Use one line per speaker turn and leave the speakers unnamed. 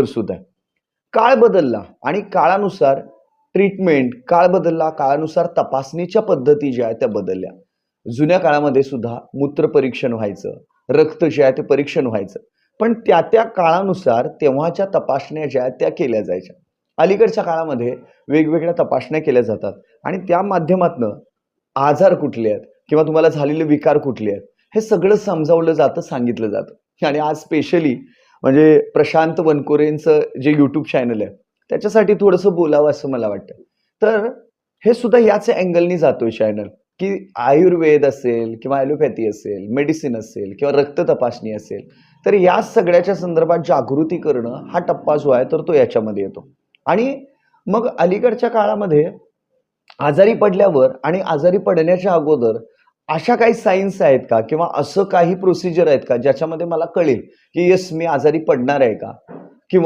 सुद्धा आहे. काळ बदलला आणि काळानुसार ट्रीटमेंट, काळ बदलला, काळानुसार तपासणीच्या पद्धती ज्या आहेत त्या बदलल्या. जुन्या काळामध्ये सुद्धा मूत्र परीक्षण व्हायचं, रक्त जे आहे ते परीक्षण व्हायचं. पण त्या काळानुसार तेव्हाच्या तपासण्या ज्या आहेत त्या केल्या जायच्या. अलीकडच्या काळामध्ये वेगवेगळ्या तपासण्या केल्या जातात आणि त्या माध्यमातनं आजार कुठले आहेत किंवा तुम्हाला झालेले विकार कुठले आहेत, हे सगळं समजावलं जातं, सांगितलं जातं. आणि आज स्पेशली म्हणजे प्रशांत वनकोरेंचं जे YouTube चॅनल आहे, त्याच्यासाठी थोडंसं बोलावं असं मला वाटतं. तर हे सुद्धा याच अँगलनी जातोय चॅनल, की आयुर्वेद असेल किंवा ॲलोपॅथी असेल, मेडिसिन असेल किंवा रक्त तपासणी असेल, तर या सगळ्याच्या संदर्भात जागृती करणं हा टप्पा जो आहे तर तो याच्यामध्ये येतो. आणि मग अलीकडच्या काळामध्ये आजारी पडल्यावर आणि आजारी पडण्याच्या अगोदर अशा काही सायन्स आहेत का? किंवा असं काही प्रोसिजर आहेत का, ज्याच्यामध्ये मला कळेल, की येस मी आजारी पडणार आहे का? किंवा